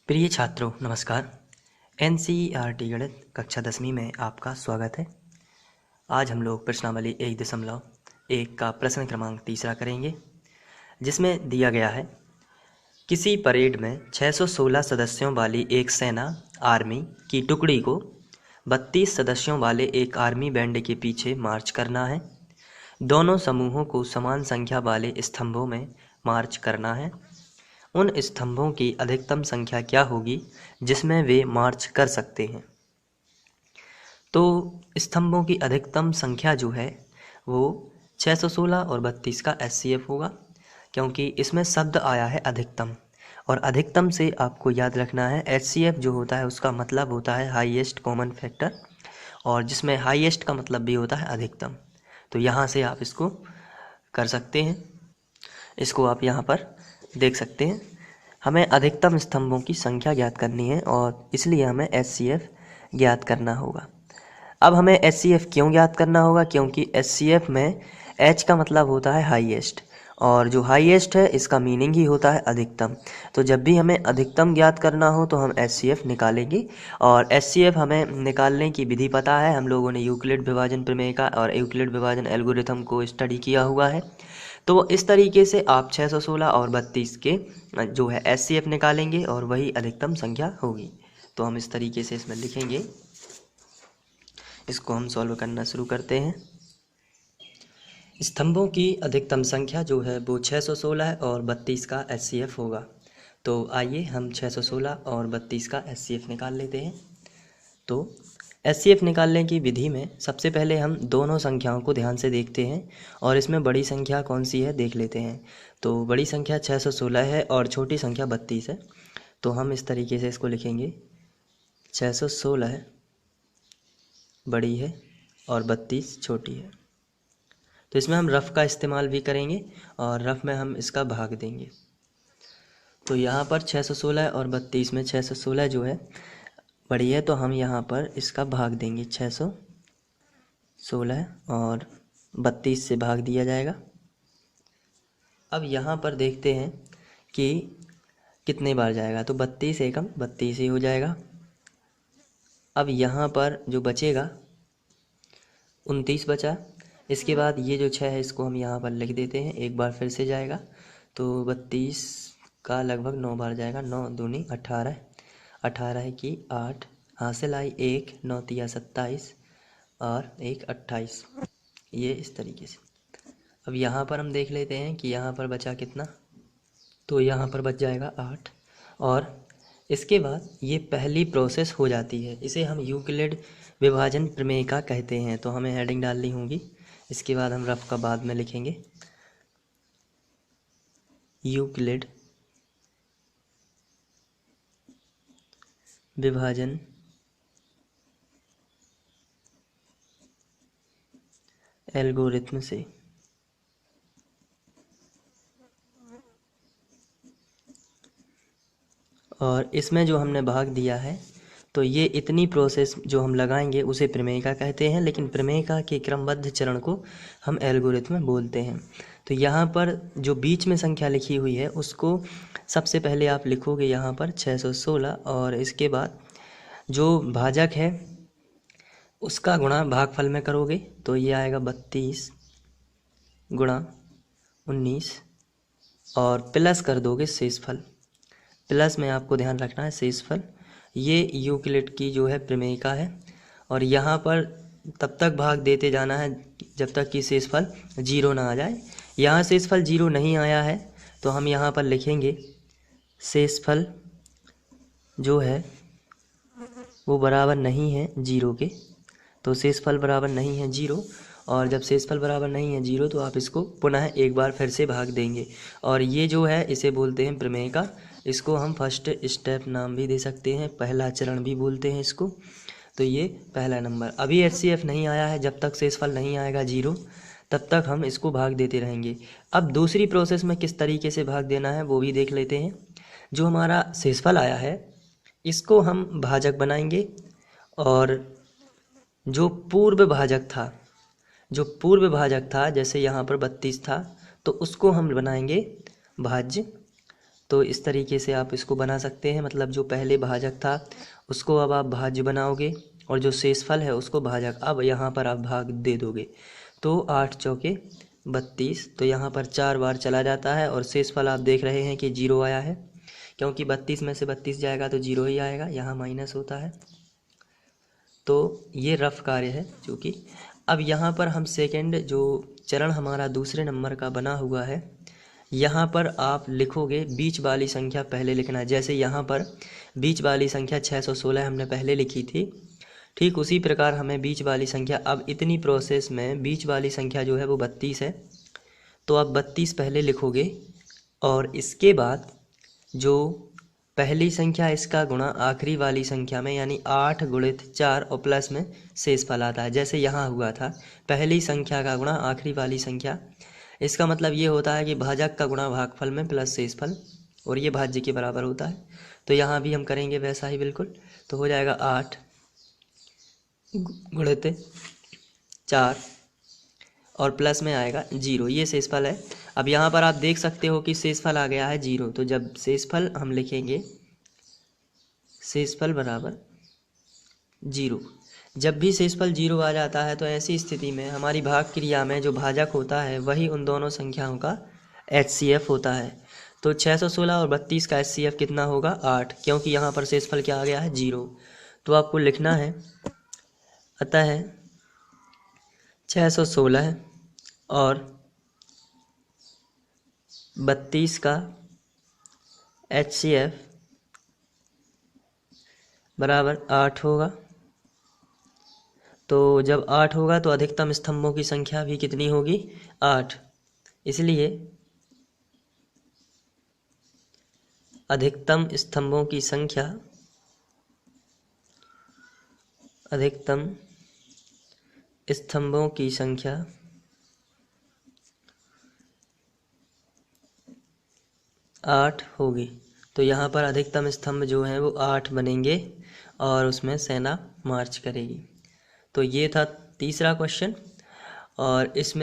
प्रिय छात्रों नमस्कार। एनसीईआरटी गणित कक्षा 10वीं में आपका स्वागत है। आज हम लोग प्रश्नावली 1.1 का प्रश्न क्रमांक 3 करेंगे, जिसमें दिया गया है किसी परेड में 616 सदस्यों वाली एक सेना आर्मी की टुकड़ी को 32 सदस्यों वाले एक आर्मी बैंड के पीछे मार्च करना है। दोनों समूहों को समान संख्या वाले स्तंभों में मार्च करना है। उन स्तंभों की अधिकतम संख्या क्या होगी जिसमें वे मार्च कर सकते हैं। तो स्तंभों की अधिकतम संख्या जो है वो 616 और 32 का एचसीएफ होगा, क्योंकि इसमें शब्द आया है अधिकतम, और अधिकतम से आपको याद रखना है एचसीएफ जो होता है उसका मतलब होता है हाईएस्ट कॉमन फैक्टर, और जिसमें हाईएस्ट का मतलब भी होता है अधिकतम। तो यहाँ से आप इसको कर सकते हैं, इसको आप यहाँ पर देख सकते हैं। हमें अधिकतम स्तंभों की संख्या ज्ञात करनी है और इसलिए हमें एचसीएफ ज्ञात करना होगा। अब हमें एचसीएफ क्यों ज्ञात करना होगा? क्योंकि एचसीएफ में एच का मतलब होता है हाईएस्ट, और जो हाईएस्ट है इसका मीनिंग ही होता है अधिकतम। तो जब भी हमें अधिकतम ज्ञात करना हो तो हम एचसीएफ निकालेंगे, और एचसीएफ हमें निकालने की विधि पता है। हम लोगों ने यूक्लिड विभाजन प्रमेय का और यूक्लिड विभाजन एल्गोरिथम को स्टडी किया हुआ है। तो इस तरीके से आप 616 और 32 के जो है एचसीएफ निकालेंगे और वही अधिकतम संख्या होगी। तो हम इस तरीके से इसमें लिखेंगे, इसको हम सॉल्व करना शुरू करते हैं। स्तंभों की अधिकतम संख्या जो है वो 616 और 32 का एचसीएफ होगा। तो आइए हम 616 और 32 का एचसीएफ निकाल लेते हैं। तो एचसीएफ निकालने की विधि में सबसे पहले हम दोनों संख्याओं को ध्यान से देखते हैं, और इसमें बड़ी संख्या कौन सी है देख लेते हैं। तो बड़ी संख्या 616 है और छोटी संख्या 32 है। तो हम इस तरीके से इसको लिखेंगे, 616 बड़ी है और 32 छोटी है। तो इसमें हम रफ़ का इस्तेमाल भी करेंगे और रफ़ में हम इसका भाग देंगे। तो यहाँ पर 616 और 32 में 616 जो है बड़ी है, तो हम यहाँ पर इसका भाग देंगे 616 और 32 से भाग दिया जाएगा। अब यहाँ पर देखते हैं कि कितने बार जाएगा, तो 32 एकम 32 ही हो जाएगा। अब यहाँ पर जो बचेगा 29 बचा। इसके बाद ये जो 6 है इसको हम यहाँ पर लिख देते हैं, एक बार फिर से जाएगा। तो 32 का लगभग 9 बार जाएगा, 9 दूनी 18, 18 की 8 हासिल आई 1, 9 तिया 27 और 1 28, ये इस तरीके से। अब यहाँ पर हम देख लेते हैं कि यहाँ पर बचा कितना, तो यहाँ पर बच जाएगा 8। और इसके बाद ये पहली प्रोसेस हो जाती है, इसे हम यूक्लिड विभाजन प्रमेय का कहते हैं। तो हमें हेडिंग डालनी होगी, इसके बाद हम रफ का बाद में लिखेंगे। यूक्लिड विभाजन एल्गोरिथम से और इसमें जो हमने भाग दिया है, तो ये इतनी प्रोसेस जो हम लगाएंगे उसे प्रमेयिका कहते हैं, लेकिन प्रमेयिका के क्रमबद्ध चरण को हम एल्गोरिथम बोलते हैं। तो यहाँ पर जो बीच में संख्या लिखी हुई है उसको सबसे पहले आप लिखोगे यहाँ पर 616, और इसके बाद जो भाजक है उसका गुणा भागफल में करोगे, तो ये आएगा 32 गुणा 19 और प्लस कर दोगे शेषफल। प्लस में आपको ध्यान रखना है शेषफल, ये यूक्लिड की जो है प्रमेयिका है। और यहाँ पर तब तक भाग देते जाना है जब तक कि शेषफल 0 ना आ जाए। यहाँ शेषफल 0 नहीं आया है तो हम यहाँ पर लिखेंगे शेषफल जो है वो बराबर नहीं है 0 के। तो शेषफल बराबर नहीं है 0, और जब शेषफल बराबर नहीं है 0 तो आप इसको पुनः एक बार फिर से भाग देंगे, और ये जो है इसे बोलते हैं प्रमेयिका। इसको हम फर्स्ट स्टेप नाम भी दे सकते हैं, पहला चरण भी बोलते हैं इसको। तो ये पहला नंबर, अभी एचसीएफ नहीं आया है, जब तक शेषफल नहीं आएगा 0 तब तक हम इसको भाग देते रहेंगे। अब दूसरी प्रोसेस में किस तरीके से भाग देना है वो भी देख लेते हैं। जो हमारा शेषफल आया है इसको हम भाजक बनाएंगे, और जो पूर्व भाजक था जैसे यहाँ पर 32 था तो उसको हम बनाएंगे भाज्य। तो इस तरीके से आप इसको बना सकते हैं, मतलब जो पहले भाजक था उसको अब आप भाज्य बनाओगे और जो शेषफल है उसको भाजक, अब यहाँ पर आप भाग दे दोगे। तो 8 चौके 32, तो यहाँ पर 4 बार चला जाता है और शेषफल आप देख रहे हैं कि 0 आया है, क्योंकि 32 में से 32 जाएगा तो 0 ही आएगा, यहाँ माइनस होता है। तो ये रफ कार्य है चूँकि। अब यहाँ पर हम सेकंड जो चरण हमारा दूसरे नंबर का बना हुआ है, यहाँ पर आप लिखोगे बीच वाली संख्या पहले लिखना। जैसे यहाँ पर बीच वाली संख्या 616 हमने पहले लिखी थी, ठीक उसी प्रकार हमें बीच वाली संख्या, अब इतनी प्रोसेस में बीच वाली संख्या जो है वो 32 है, तो आप 32 पहले लिखोगे और इसके बाद जो पहली संख्या इसका गुणा आखिरी वाली संख्या में, यानी 8 गुणित 4 और प्लस में शेषफल आता है। जैसे यहाँ हुआ था पहली संख्या का गुणा आखिरी वाली संख्या, इसका मतलब ये होता है कि भाजक का गुणा भागफल में प्लस शेषफल, और ये भाज्य के बराबर होता है। तो यहाँ भी हम करेंगे वैसा ही बिल्कुल। तो हो जाएगा 8 गुणित 4 और प्लस में आएगा 0, ये शेषफल है। अब यहाँ पर आप देख सकते हो कि शेषफल आ गया है 0, तो जब शेषफल हम लिखेंगे शेषफल बराबर 0, जब भी शेषफल 0 आ जाता है तो ऐसी स्थिति में हमारी भाग क्रिया में जो भाजक होता है वही उन दोनों संख्याओं का HCF होता है। तो 616 और 32 का HCF कितना होगा 8, क्योंकि यहाँ पर शेषफल क्या आ गया है 0। तो आपको लिखना है अतः 616 और 32 का HCF बराबर 8 होगा। तो जब 8 होगा तो अधिकतम स्तंभों की संख्या भी कितनी होगी 8, इसलिए अधिकतम स्तंभों की संख्या 8 होगी। तो यहाँ पर अधिकतम स्तंभ जो हैं वो 8 बनेंगे और उसमें सेना मार्च करेगी। तो ये था तीसरा क्वेश्चन, और इसमें